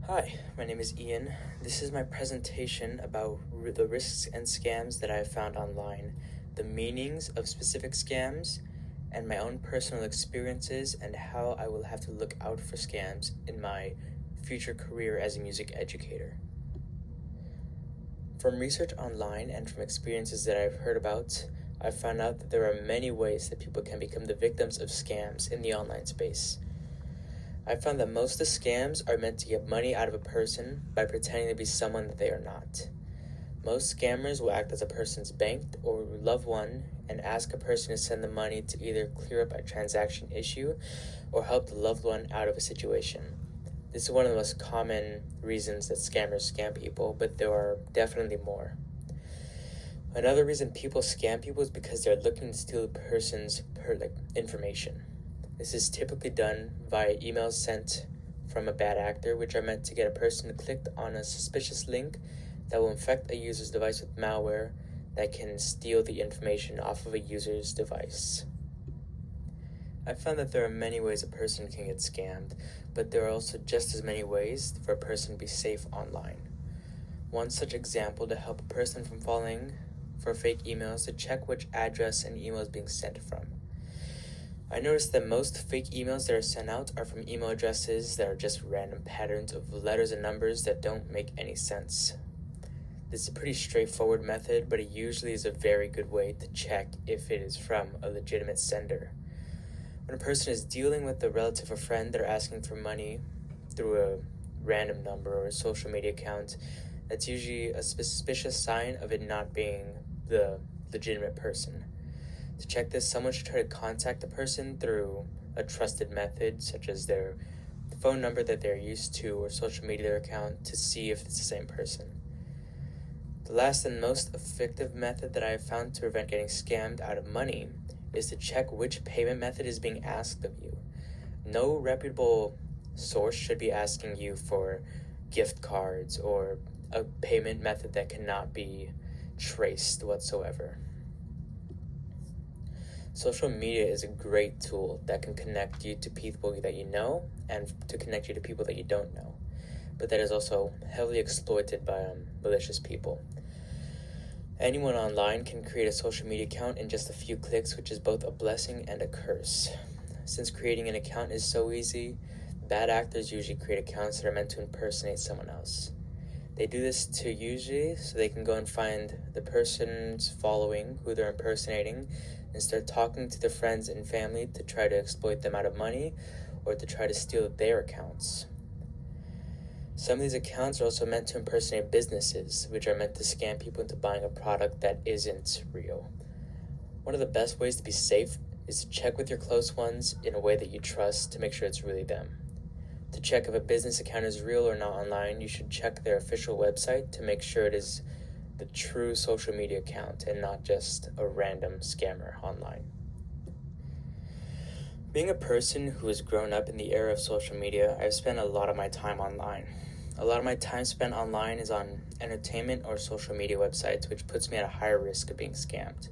Hi, my name is Ian. This is my presentation about the risks and scams that I have found online, the meanings of specific scams, and my own personal experiences and how I will have to look out for scams in my future career as a music educator. From research online and from experiences that I've heard about, I've found out that there are many ways that people can become the victims of scams in the online space. I found that most of the scams are meant to get money out of a person by pretending to be someone that they are not. Most scammers will act as a person's bank or loved one and ask a person to send the money to either clear up a transaction issue or help the loved one out of a situation. This is one of the most common reasons that scammers scam people, but there are definitely more. Another reason people scam people is because they're looking to steal the person's information. This is typically done via emails sent from a bad actor, which are meant to get a person to click on a suspicious link that will infect a user's device with malware that can steal the information off of a user's device. I found that there are many ways a person can get scammed, but there are also just as many ways for a person to be safe online. One such example to help a person from falling for fake emails is to check which address an email is being sent from. I noticed that most fake emails that are sent out are from email addresses that are just random patterns of letters and numbers that don't make any sense. This is a pretty straightforward method, but it usually is a very good way to check if it is from a legitimate sender. When a person is dealing with a relative or friend that are asking for money through a random number or a social media account, that's usually a suspicious sign of it not being the legitimate person. To check this, someone should try to contact the person through a trusted method, such as their phone number that they're used to or social media account, to see if it's the same person. The last and most effective method that I have found to prevent getting scammed out of money is to check which payment method is being asked of you. No reputable source should be asking you for gift cards or a payment method that cannot be traced whatsoever. Social media is a great tool that can connect you to people that you know and to connect you to people that you don't know, but that is also heavily exploited by malicious people. Anyone online can create a social media account in just a few clicks, which is both a blessing and a curse. Since creating an account is so easy, bad actors usually create accounts that are meant to impersonate someone else. They do this usually so they can go and find the person's following who they're impersonating and start talking to their friends and family to try to exploit them out of money or to try to steal their accounts. Some of these accounts are also meant to impersonate businesses, which are meant to scam people into buying a product that isn't real. One of the best ways to be safe is to check with your close ones in a way that you trust to make sure it's really them. To check if a business account is real or not online, you should check their official website to make sure it is the true social media account and not just a random scammer online. Being a person who has grown up in the era of social media, I've spent a lot of my time online. A lot of my time spent online is on entertainment or social media websites, which puts me at a higher risk of being scammed.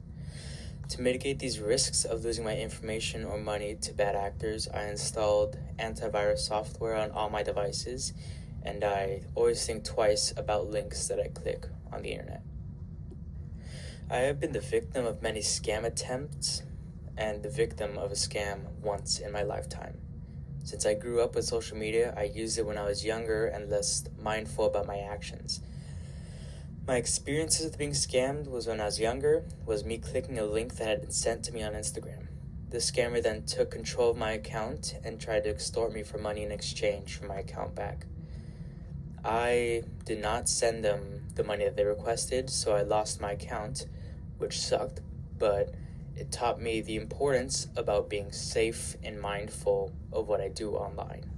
To mitigate these risks of losing my information or money to bad actors, I installed antivirus software on all my devices, and I always think twice about links that I click on the internet. I have been the victim of many scam attempts and the victim of a scam once in my lifetime. Since I grew up with social media, I used it when I was younger and less mindful about my actions. My experiences with being scammed was when I was younger, was me clicking a link that had been sent to me on Instagram. The scammer then took control of my account and tried to extort me for money in exchange for my account back. I did not send them the money that they requested, so I lost my account, which sucked, but it taught me the importance about being safe and mindful of what I do online.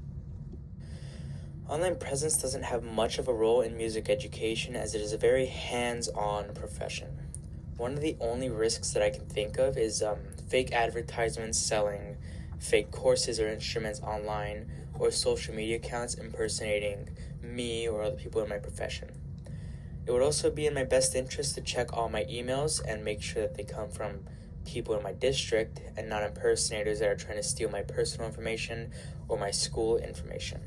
Online presence doesn't have much of a role in music education as it is a very hands-on profession. One of the only risks that I can think of is fake advertisements selling fake courses or instruments online, or social media accounts impersonating me or other people in my profession. It would also be in my best interest to check all my emails and make sure that they come from people in my district and not impersonators that are trying to steal my personal information or my school information.